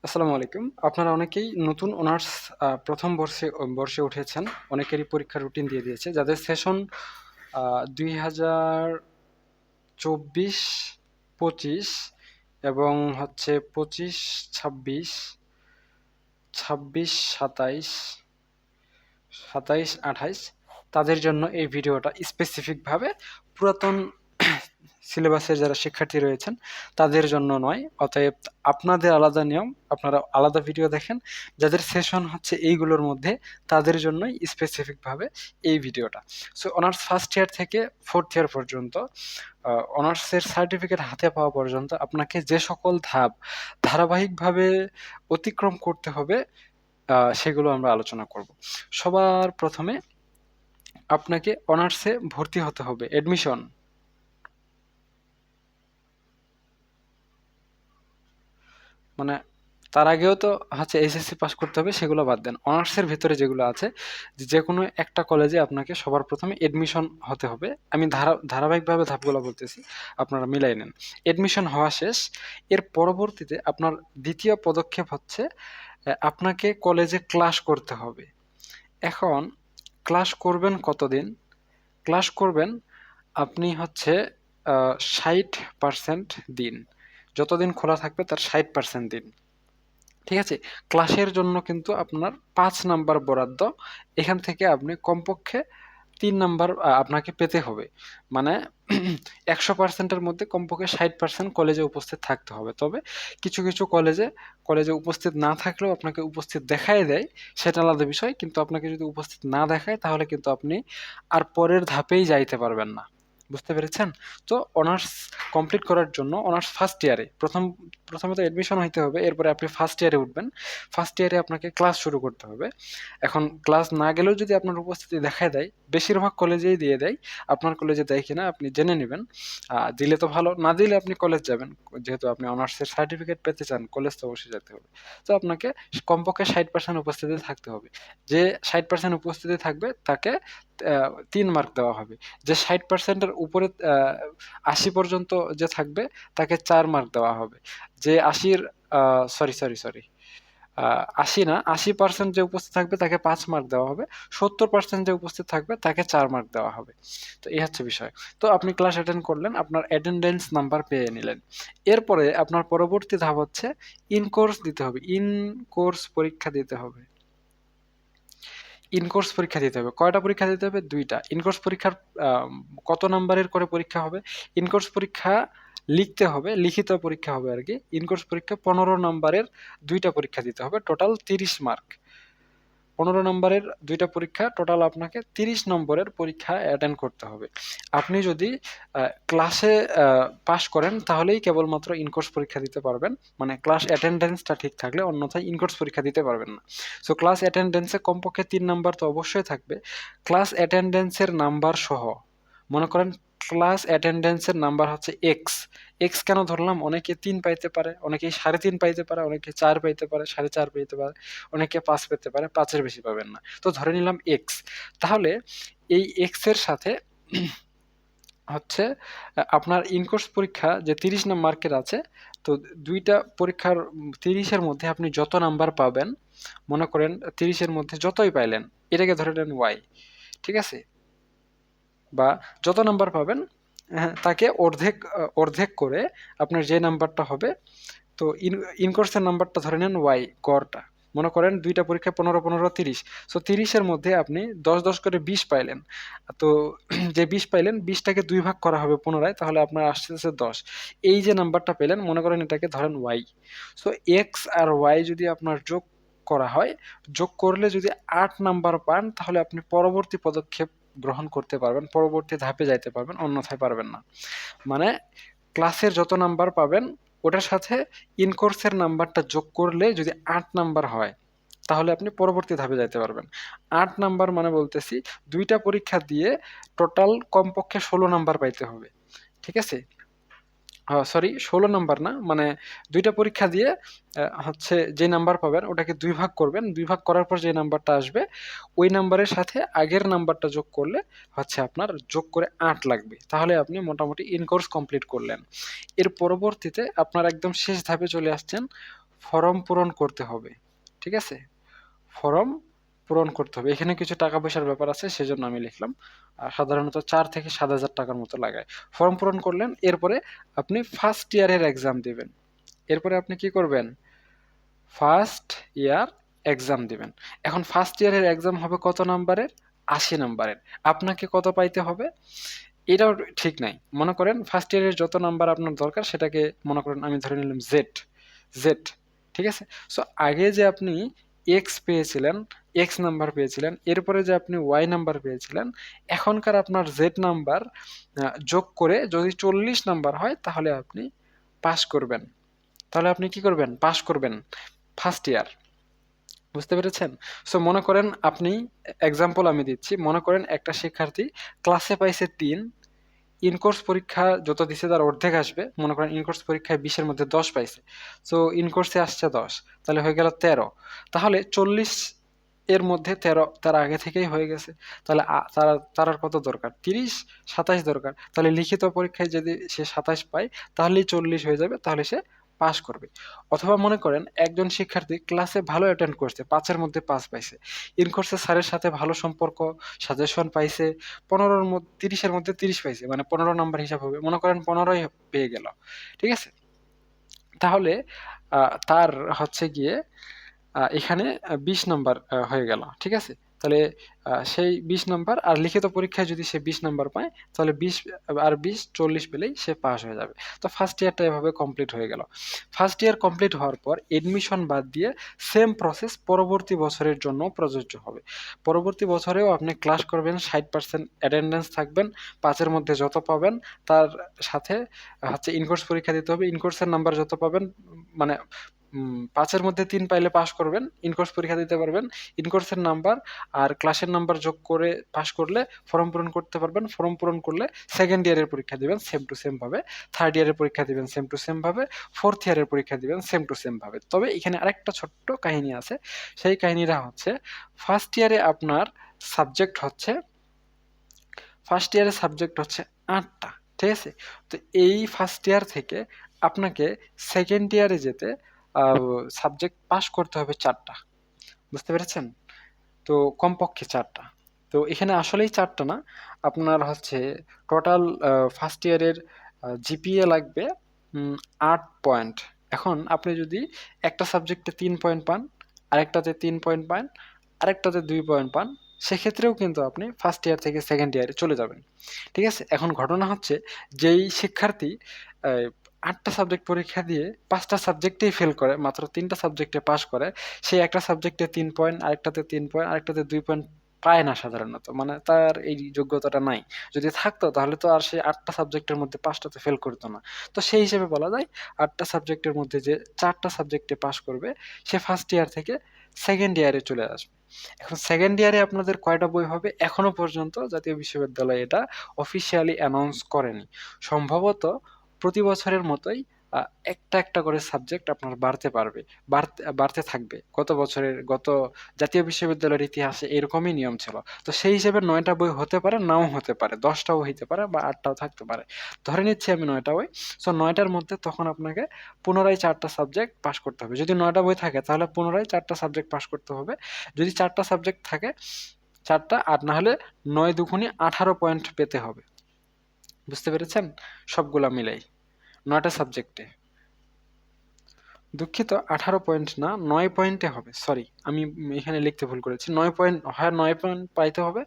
আসসালামু আলাইকুম। আপনারা অনেকেই নতুন অনার্স প্রথম বর্ষে উঠেছেন। অনেকেরই পরীক্ষার রুটিন দিয়ে দিয়েছে। যাদের সেশন ২০২৪-২৫ এবং হচ্ছে ২৫-২৬, ২৬-২৭, ২৭-২৮ তাদের জন্য এই ভিডিওটা স্পেসিফিকভাবে পুরাতন সিলেবাসের যারা শিক্ষার্থী রয়েছেন তাদের জন্য নয়। অতএব আপনাদের আলাদা নিয়ম, আপনারা আলাদা ভিডিও দেখেন। যাদের সেশন হচ্ছে এইগুলোর মধ্যে তাদের জন্যই স্পেসিফিকভাবে এই ভিডিওটা। সো অনার্স ফার্স্ট ইয়ার থেকে ফোর্থ ইয়ার পর্যন্ত অনার্সের সার্টিফিকেট হাতে পাওয়া পর্যন্ত আপনাকে যে সকল ধাপ ধারাবাহিকভাবে অতিক্রম করতে হবে সেগুলো আমরা আলোচনা করব। সবার প্রথমে আপনাকে অনার্সে ভর্তি হতে হবে, অ্যাডমিশন। মানে তার আগেও তো হচ্ছে এসএসসি পাস করতে হবে, সেগুলো বাদ দেন। অনার্সের ভিতরে যেগুলো আছে, যে কোনো একটা কলেজে আপনাকে সবার প্রথমে এডমিশন হতে হবে। আমি ধারাবাহিকভাবে ধাপগুলো বলতেছি, আপনারা মিলাই নেন। এডমিশন হওয়া শেষ, এর পরবর্তীতে আপনার দ্বিতীয় পদক্ষেপ হচ্ছে আপনাকে কলেজে ক্লাস করতে হবে। এখন ক্লাস করবেন কতদিন? ক্লাস করবেন আপনি হচ্ছে 60% দিন। যতদিন খোলা থাকবে তার 60% দিন। ঠিক আছে? ক্লাসের জন্য কিন্তু আপনার ৫ নাম্বার বরাদ্দ। এখান থেকে আপনি কমপক্ষে ৩ নাম্বার আপনাকে পেতে হবে। মানে ১০০% এর মধ্যে কমপক্ষে ৬০% কলেজে উপস্থিত থাকতে হবে। তবে কিছু, কিছু কলেজে উপস্থিত না থাকলেও আপনাকে উপস্থিত দেখায় দেয়, সেটা আলাদা বিষয়। কিন্তু আপনাকে যদি উপস্থিত না দেখায় তাহলে কিন্তু আপনি আর পরের ধাপেই যাইতে পারবেন না। বুঝতে পেরেছেন? তো অনার্স কমপ্লিট করার জন্য অনার্স ফার্স্ট ইয়ারে প্রথমত অ্যাডমিশন হইতে হবে, এরপরে আপনি ফার্স্ট ইয়ারে উঠবেন। ফার্স্ট ইয়ারে আপনাকে ক্লাস শুরু করতে হবে। এখন ক্লাস না গেলেও যদি আপনার উপস্থিতি দেখায় দেয়, বেশিরভাগ কলেজেই দিয়ে দেয়। আপনার কলেজে দেয় কিনা আপনি জেনে নিবেন। দিলে তো ভালো, না দিলে আপনি কলেজ যাবেন। যেহেতু আপনি অনার্সের সার্টিফিকেট পেতে চান, কলেজ তো অবশ্যই যেতে হবে। তো আপনাকে কমপক্ষে ৬০% উপস্থিতি থাকতে হবে। যে ৬০% উপস্থিতি থাকবে তাকে ৩ মার্ক দেওয়া হবে। যে ৬০% এর উপরে ৮০ পর্যন্ত যে থাকবে তাকে ৪ মার্ক দেওয়া হবে। যে ৮০ সরি, ৮০ না, ৮০% যে উপস্থিত থাকবে তাকে ৫ মার্ক দেওয়া হবে। ৭০% যে উপস্থিত থাকবে তাকে ৪ মার্ক দেওয়া হবে। তো এই হচ্ছে বিষয়। তো আপনি ক্লাস অ্যাটেন্ড করলেন, আপনার অ্যাটেন্ডেন্স নাম্বার পেয়ে নিলেন। এরপরে আপনার পরবর্তী ধাপ হচ্ছে ইন কোর্স দিতে হবে। ইন কোর্স পরীক্ষা দিতে হবে। ইনকোর্স পরীক্ষা দিতে হবে। কয়টা পরীক্ষা দিতে হবে? ২ টা। ইনকোর্স পরীক্ষার কত নাম্বারের করে পরীক্ষা হবে? ইনকোর্স পরীক্ষা লিখতে হবে, লিখিত পরীক্ষা হবে আরকি। ইনকোর্স পরীক্ষা ১৫ নাম্বারের ২ টা পরীক্ষা দিতে হবে। Total ৩০ mark. ১৫ নম্বরের ২ টা পরীক্ষা, টোটাল আপনাকে ৩০ নম্বরের পরীক্ষা অ্যাটেন্ড করতে হবে। আপনি যদি ক্লাসে পাস করেন তাহলেই কেবলমাত্র ইনকোর্স পরীক্ষা দিতে পারবেন। মানে ক্লাস অ্যাটেন্ডেন্সটা ঠিক থাকলে, অন্যথায় ইনকোর্স পরীক্ষা দিতে পারবেন না। সো ক্লাস অ্যাটেন্ডেন্সে কমপক্ষে ৩ নাম্বার তো অবশ্যই থাকবে। ক্লাস অ্যাটেন্ডেন্সের নাম্বার সহ, মনে করেন ক্লাস অ্যাটেন্ডেন্সের নাম্বার হচ্ছে এক্স। এক্স কেন ধরলাম? অনেকে ৩ পাইতে পারে, অনেকে ৩.৫ পাইতে পারে, অনেকে ৪ পাইতে পারে, ৪.৫ পাইতে পারে, অনেকে ৫ পেতে পারে, ৫ এর বেশি পাবেন না। তো ধরে নিলাম এক্স। তাহলে এই এক্স এর সাথে হচ্ছে আপনার ইনকোর্স পরীক্ষা যে ৩০ মার্কের আছে, তো ২ টা পরীক্ষার ৩০ এর মধ্যে আপনি যত নাম্বার পাবেন, মনে করেন ৩০ এর মধ্যে যতই পাইলেন, এটাকে ধরে নেন ওয়াই। ঠিক আছে? বা যত নাম্বার পাবেন, হ্যাঁ, তাকে অর্ধেক করে আপনার যে নাম্বারটা হবে, তো ইনকোর্সের নাম্বারটা ধরে নেন ওয়াই, গড়টা। মনে করেন ২ টা পরীক্ষায় ১৫, ১৫, ৩০। সো ৩০ এর মধ্যে আপনি ১০ করে ২০ পাইলেন। তো যে ২০ পাইলেন, ২০ টাকে ২ ভাগ করা হবে পুনরায়, তাহলে আপনার আসতেছে ১০। এই যে নাম্বারটা পেলেন, মনে করেন এটাকে ধরেন ওয়াই। সো এক্স আর ওয়াই যদি আপনার যোগ করা হয়, যোগ করলে যদি ৮ নাম্বার পান, তাহলে আপনি পরবর্তী পদক্ষেপ গ্রহণ করতে পারবেন, পরবর্তী ধাপে যাইতে পারবেন, অন্যথায় পারবেন না। মানে ক্লাসের যত নাম্বার পাবেন ওটার সাথে ইনকোর্সের নাম্বারটা যোগ করলে যদি ৮ নাম্বার হয়, তাহলে আপনি পরবর্তী ধাপে যাইতে পারবেন। ৮ নাম্বার মানে বলতেছি ২ টা পরীক্ষা দিয়ে টোটাল কমপক্ষে ১৬ নাম্বার পাইতে হবে। ঠিক আছে? সরি, ১৬ নাম্বার না, মানে ২ টা পরীক্ষা দিয়ে হচ্ছে যে নাম্বার পাবেন ওটাকে ২ ভাগ করবেন। ২ ভাগ করার পর যে নাম্বারটা আসবে, ওই নাম্বারের সাথে আগের নাম্বারটা যোগ করলে হচ্ছে আপনার যোগ করে ৮ লাগবে। তাহলে আপনি মোটামুটি ইন কোর্স কমপ্লিট করলেন। এর পরবর্তীতে আপনার একদম শেষ ধাপে চলে আসছেন, ফর্ম পূরণ করতে হবে। ঠিক আছে, ফর্ম পূরণ করতে হবে। এখানে কিছু টাকা পয়সার ব্যাপার আছে, সেজন্য আমি লিখলাম। সাধারণত 4 থেকে 7,000 টাকার মতো লাগায়। ফর্ম পূরণ করলেন, এরপরে আপনি ফার্স্ট ইয়ারের এক্সাম দিবেন। এরপরে আপনি কি করবেন? ফার্স্ট ইয়ার এক্সাম দিবেন। এখন ফার্স্ট ইয়ারের এক্সাম হবে কত নাম্বারের? 80 নাম্বারের। আপনাকে কত পাইতে হবে? এটাও ঠিক নাই। মনে করেন ফার্স্ট ইয়ারের যত নাম্বার আপনার দরকার সেটাকে মনে করেন আমি ধরে নিলাম জেড, জেড। ঠিক আছে? সো আগে যে আপনি এক্স পেয়েছিলেন, এক্স নাম্বার পেয়েছিলেন, এরপরে যে আপনি ওয়াই নাম্বার পেয়েছিলেন, এখনকার আপনার জেড নাম্বার যোগ করে যদি 40 নাম্বার হয় তাহলে আপনি পাস করবেন। তাহলে আপনি কি করবেন? পাস করবেন ফার্স্ট ইয়ার। বুঝতে পেরেছেন? সো মনে করেন আপনি, এক্সাম্পল আমি দিচ্ছি, মনে করেন একটা শিক্ষার্থী ক্লাসে পাইছে 3, ইনকোর্স পরীক্ষা যত দিছে তার অর্ধেক আসবে। মনে করেন ইনকোর্স পরীক্ষায় 20 এর মধ্যে 10 পাইছে, সো ইনকোর্সে আসছে 10, তাহলে হয়ে গেল 13। তাহলে 40 এর মধ্যে 13 তার আগে থেকেই হয়ে গেছে। তাহলে তার আর কত দরকার? 30, 27 দরকার। তাহলে লিখিত পরীক্ষায় যদি সে 27 পায় তাহলেই 40 হয়ে যাবে, তাহলে সে পাস করবে। অথবা মনে করেন একজন শিক্ষার্থী ক্লাসে ভালো অ্যাটেন্ড করছে, 5 এর মধ্যে 5 পাইছে, ইনকোর্সে স্যারের সাথে ভালো সম্পর্ক, সাজেশন পাইছে, 15-র মধ্যে 30-এর মধ্যে 30 পাইছে, মানে 15 নাম্বার হিসাব হবে, মনে করেন 15ই পেয়ে গেল। ঠিক আছে? তাহলে তার হচ্ছে গিয়ে এখানে 20 নাম্বার হয়ে গেল। ঠিক আছে? তাহলে সেই 20 নাম্বার, আর লিখিত পরীক্ষায় যদি সে 20 নাম্বার পায় তাহলে 20 আর 20 40 পেলেই সে পাস হয়ে যাবে। তো ফার্স্ট ইয়ারটা এভাবে কমপ্লিট হয়ে গেল। ফার্স্ট ইয়ার কমপ্লিট হওয়ার পর এডমিশন বাদ দিয়ে সেম প্রসেস পরবর্তী বছরের জন্য প্রযোজ্য হবে। পরবর্তী বছরেও আপনি ক্লাস করবেন, 60% অ্যাটেন্ডেন্স থাকবেন, 5 এর মধ্যে যত পাবেন তার সাথে হচ্ছে ইনকোর্স পরীক্ষা দিতে হবে। ইনকোর্সের নাম্বার যত পাবেন, মানে 5 এর মধ্যে 3 পাইলে পাস করবেন, ইনকোর্স পরীক্ষা দিতে পারবেন। ইনকোর্সের নাম্বার আর ক্লাসের নাম্বার যোগ করে পাস করলে ফর্ম পূরণ করতে পারবেন। ফর্ম পূরণ করলে সেকেন্ড ইয়ারের পরীক্ষা দিবেন সেম টু সেম ভাবে, থার্ড ইয়ারের পরীক্ষা দিবেন সেম টু সেম ভাবে, ফোর্থ ইয়ারের পরীক্ষা দিবেন সেম টু সেম ভাবে। তবে এখানে আরেকটা ছোট্ট কাহিনী আছে। সেই কাহিনীটা হচ্ছে, ফার্স্ট ইয়ারে আপনার সাবজেক্ট হচ্ছে, ফার্স্ট ইয়ারের সাবজেক্ট হচ্ছে 8টা। ঠিক আছে? তো এই ফার্স্ট ইয়ার থেকে আপনাকে সেকেন্ড ইয়ারে যেতে সাবজেক্ট পাস করতে হবে 4টা। বুঝতে পেরেছেন? তো কমপক্ষে 4টা। তো এখানে আসলেই 4টা না, আপনার হচ্ছে টোটাল ফার্স্ট ইয়ারের জিপিএ লাগবে 8 পয়েন্ট। এখন আপনি যদি একটা সাবজেক্টে 3 পয়েন্ট পান, আরেকটাতে 3 পয়েন্ট পান, আরেকটাতে 2 পয়েন্ট পান, সেক্ষেত্রেও কিন্তু আপনি ফার্স্ট ইয়ার থেকে সেকেন্ড ইয়ারে চলে যাবেন। ঠিক আছে? এখন ঘটনা হচ্ছে, যেই শিক্ষার্থী 8টা সাবজেক্ট পরীক্ষা দিয়ে 5টা সাবজেক্টেই ফেল করে, মাত্র 3টা সাবজেক্টে পাস করে, সে একটা সাবজেক্টে 3 পয়েন্ট, আরেকটাতে 3 পয়েন্ট, আরেকটাতে 2 পয়েন্ট পায় না সাধারণত। মানে তার এই যোগ্যতাটা নাই। যদি থাকতো তাহলে তো আর সে 8টা সাবজেক্টের মধ্যে 5টাতে ফেল করতো না। তো সেই হিসেবে বলা যায় 8টা সাবজেক্টের মধ্যে যে 4টা সাবজেক্টে পাস করবে সে ফার্স্ট ইয়ার থেকে সেকেন্ড ইয়ারে চলে আসবে। এখন সেকেন্ড ইয়ারে আপনাদের কয়টা বই হবে এখনো পর্যন্ত জাতীয় বিশ্ববিদ্যালয় এটা অফিসিয়ালি অ্যানাউন্স করেনি। সম্ভবত প্রতি বছরের মতোই একটা একটা করে সাবজেক্ট আপনার বাড়তে পারবে, বাড়তে থাকবে। গত জাতীয় বিশ্ববিদ্যালয়ের ইতিহাসে এরকমই নিয়ম ছিল। তো সেই হিসেবে 9টা বই হতে পারে, নাও হতে পারে, 10টাও হইতে পারে বা 8টাও থাকতে পারে। ধরে নিচ্ছি আমি 9টা বই। সো 9টার মধ্যে তখন আপনাকে পুনরায় 4টা সাবজেক্ট পাস করতে হবে। যদি 9টা বই থাকে তাহলে পুনরায় 4টা সাবজেক্ট পাস করতে হবে। যদি 4টা সাবজেক্ট থাকে 4টা, আর না হলে 9 দুগুণে 18 পয়েন্ট পেতে হবে। বুঝতে পেরেছেন? সবগুলা মিলাই 9টা সাবজেক্টে। দুঃখিত, 18 পয়েন্ট না, 9 পয়েন্টে হবে। সরি, আমি এখানে লিখতে ভুল করেছি। 9 পয়েন্ট, হয় 9 পয়েন্ট পাইতে হবে,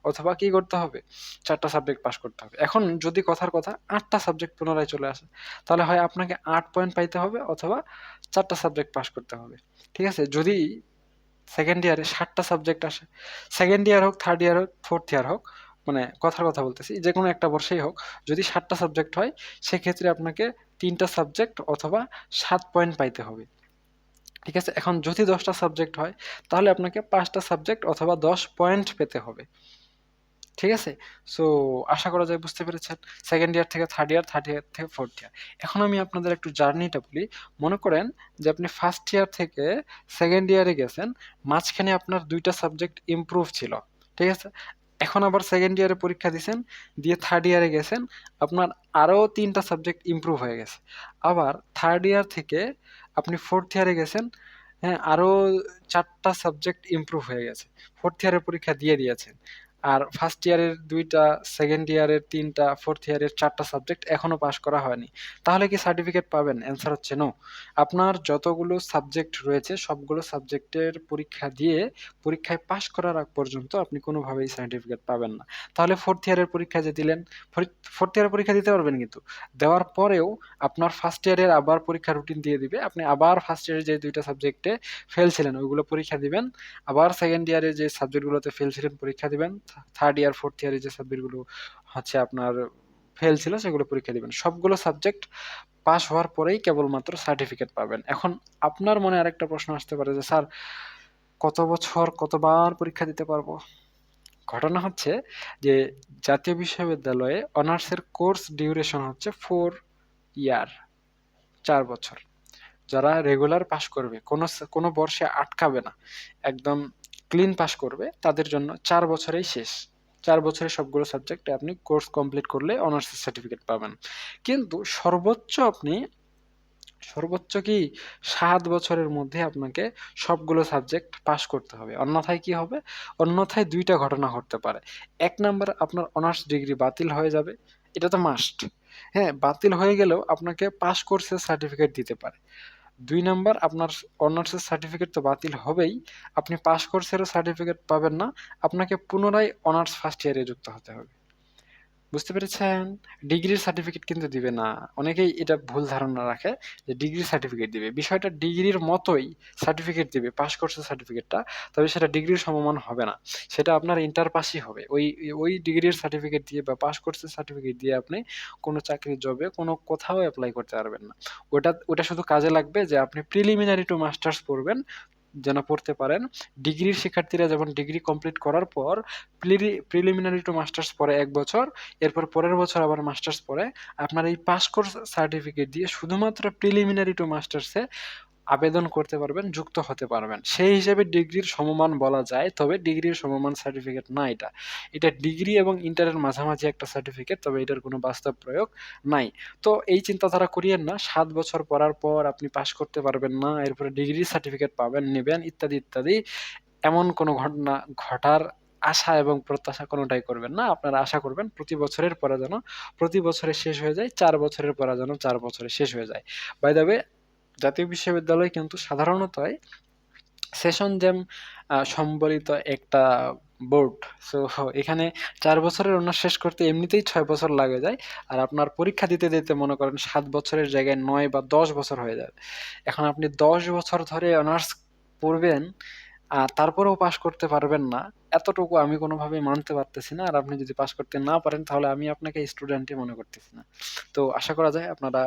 অথবা কি করতে হবে? 4টা সাবজেক্ট পাস করতে হবে। এখন যদি কথার কথা 8টা সাবজেক্ট পুনরায় চলে আসে, তাহলে হয় আপনাকে 8 পয়েন্ট পাইতে হবে অথবা 4টা সাবজেক্ট পাস করতে হবে। ঠিক আছে? যদি সেকেন্ড ইয়ারে 7টা সাবজেক্ট আসে, সেকেন্ড ইয়ার হোক, থার্ড ইয়ার হোক, ফোর্থ ইয়ার হোক, মানে কথার কথা বলতেছি, যে কোনো একটা বর্ষেই হোক, যদি 7টা সাবজেক্ট হয় সেক্ষেত্রে আপনাকে 3টা সাবজেক্ট অথবা 7 পয়েন্ট পাইতে হবে। ঠিক আছে? এখন যদি 10টা সাবজেক্ট হয় তাহলে আপনাকে 5টা সাবজেক্ট অথবা 10 পয়েন্ট পেতে হবে। ঠিক আছে? সো আশা করা যায় বুঝতে পেরেছেন। সেকেন্ড ইয়ার থেকে থার্ড ইয়ার, থার্ড ইয়ার থেকে ফোর্থ ইয়ার। এখন আমি আপনাদের একটু জার্নিটা বলি। মনে করেন যে আপনি ফার্স্ট ইয়ার থেকে সেকেন্ড ইয়ারে গেছেন, মাঝখানে আপনার 2টা সাবজেক্ট ইমপ্রুভ ছিল। ঠিক আছে? এখন আবার সেকেন্ড ইয়ারে পরীক্ষা দিছেন, দিয়ে থার্ড ইয়ারে গেছেন, আপনার আরও 3টা সাবজেক্ট ইমপ্রুভ হয়ে গেছে। আবার থার্ড ইয়ার থেকে আপনি 4th ইয়ারে গেছেন, হ্যাঁ? আরো ৪ টা সাবজেক্ট ইমপ্রুভ হয়ে গেছে। 4th ইয়ারের পরীক্ষা দিয়ে দিয়েছেন। আর 1st ইয়ারের ২ টা, 2nd ইয়ারের ৩ টা, 4th ইয়ারের ৪ টা সাবজেক্ট এখনো পাস করা হয়নি। তাহলে কি সার্টিফিকেট পাবেন? অ্যান্সার হচ্ছে নো। আপনার যতগুলো সাবজেক্ট রয়েছে সবগুলো সাবজেক্টের পরীক্ষা দিয়ে পরীক্ষায় পাস করার আগ পর্যন্ত আপনি কোনোভাবেই সার্টিফিকেট পাবেন না। তাহলে 4th ইয়ারের পরীক্ষা যে দিলেন, 4th ইয়ারের পরীক্ষা দিতে পারবেন কিন্তু। দেওয়ার পরেও আপনার 1st ইয়ারের আবার পরীক্ষার রুটিন দিয়ে দিবে। আপনি আবার 1st ইয়ারে যে ২ টা সাবজেক্টে ফেল ছিলেন ওইগুলো পরীক্ষা দিবেন। আবার 2nd ইয়ারে যে সাবজেক্টগুলোতে ফেল ছিলেন পরীক্ষা দিবেন। 3rd ইয়ার, 4th ইয়ারে যে সাবজেক্টগুলো হচ্ছে আপনার ফেল ছিল সেগুলো পরীক্ষা দিবেন। সবগুলো সাবজেক্ট পাস হওয়ার পরেই কেবলমাত্র সার্টিফিকেট পাবেন। এখন আপনার মনে আরেকটা প্রশ্ন আসতে পারে যে, "স্যার, কত বছর কতবার পরীক্ষা দিতে পারবো?" ঘটনা হচ্ছে যে জাতীয় বিশ্ববিদ্যালয়ে অনার্সের কোর্স ডিউরেশন হচ্ছে 4 ইয়ার, ৪ বছর। যারা রেগুলার পাস করবে, কোনো বর্ষে আটকাবে না, একদম ক্লিন পাস করবে, তাদের জন্য ৪ বছরেই শেষ। ৪ বছরে সবগুলো সাবজেক্টে আপনি কোর্স কমপ্লিট করলে অনার্সের সার্টিফিকেট পাবেন। কিন্তু সর্বোচ্চ কি ৭ বছরের মধ্যে আপনাকে সবগুলো সাবজেক্ট পাস করতে হবে। অন্যথায় কি হবে? অন্যথায় ২ টা ঘটনা ঘটতে পারে। ১ নাম্বার, আপনার অনার্স ডিগ্রি বাতিল হয়ে যাবে। এটা তো মাস্ট। হ্যাঁ? বাতিল হয়ে গেলেও আপনাকে পাস কোর্সের সার্টিফিকেট দিতে পারে। ২ নাম্বার, আপনার অনার্সের সার্টিফিকেট তো বাতিল হবেই। আপনি পাস কোর্সেরও সার্টিফিকেট পাবেন না। আপনাকে পুনরায় অনার্স 1st ইয়ারে যুক্ত হতে হবে। বুঝতে পেরেছেন? ডিগ্রির সার্টিফিকেট কিন্তু দিবে না। অনেকেই এটা ভুল ধারণা রাখে যে ডিগ্রির সার্টিফিকেট দিবে। বিষয়টা ডিগ্রির মতোই সার্টিফিকেট দিবে, পাস কোর্সের সার্টিফিকেটটা। তবে সেটা ডিগ্রির সমমান হবে না। সেটা আপনার ইন্টার পাসই হবে। ওই ডিগ্রির সার্টিফিকেট দিয়ে বা পাস কোর্সের সার্টিফিকেট দিয়ে আপনি কোনো চাকরির জবে কোথাও এপ্লাই করতে পারবেন না। ওটা শুধু কাজে লাগবে যে আপনি প্রিলিমিনারি টু মাস্টার্স পড়বেন, যেন পড়তে পারেন। ডিগ্রির শিক্ষার্থীরা যেমন ডিগ্রি কমপ্লিট করার পর প্রিলিমিনারি টু মাস্টার্স পড়ে ১ বছর, এরপর পরের বছর আবার মাস্টার্স পড়ে। আপনার এই পাস কোর্স সার্টিফিকেট দিয়ে শুধুমাত্র প্রিলিমিনারি টু মাস্টার্সে আবেদন করতে পারবেন, যুক্ত হতে পারবেন। সেই হিসেবে ডিগ্রির সমমান বলা যায়, তবে ডিগ্রির সমমান সার্টিফিকেট না এটা। এটা ডিগ্রি এবং ইন্টারের মাঝামাঝি একটা সার্টিফিকেট, তবে এটার কোনো বাস্তব প্রয়োগ নাই। তো এই চিন্তাধারা করিয়েন না, ৭ বছর পড়ার পর আপনি পাস করতে পারবেন না, এরপরে ডিগ্রির সার্টিফিকেট পাবেন, নিবেন ইত্যাদি, ইত্যাদি। এমন কোনো ঘটনা ঘটার আশা এবং প্রত্যাশা কোনটাই করবেন না। আপনারা আশা করবেন প্রতি বছরের পড়া যেন প্রতি বছরে শেষ হয়ে যায়, ৪ বছরের পড়া যেন ৪ বছরে শেষ হয়ে যায়। বাই দ্য ওয়ে, জাতীয় বিশ্ববিদ্যালয় কিন্তু সাধারণতই সেশন জেম সম্বলিত একটা বোর্ড। সো এখানে ৪ বছরের অনার্স শেষ করতে এমনিতেই ৬ বছর লাগে যায়। আর আপনার পরীক্ষা দিতে মনে করেন ৭ বছরের জায়গায় ৯ বা ১০ বছর হয়ে যাবে। এখন আপনি ১০ বছর ধরে অনার্স পড়বেন, তারপরেও পাস করতে পারবেন না। এতটুকু আমি কোনোভাবেই মানতে পারতেছি না। আর আপনি যদি পাস করতে না পারেন তাহলে আমি আপনাকে স্টুডেন্টই মনে করতেছি না। তো আশা করা যায় আপনারা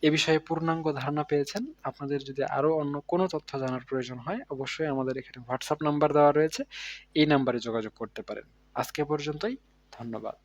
এ বিষয়ে পূর্ণাঙ্গ ধারণা পেয়েছেন। আপনাদের যদি আরো অন্য কোনো তথ্য জানার প্রয়োজন হয় অবশ্যই আমাদের এখানে WhatsApp নাম্বার দেওয়া রয়েছে। এই নাম্বারে যোগাযোগ করতে পারেন। আজকে পর্যন্তই। ধন্যবাদ।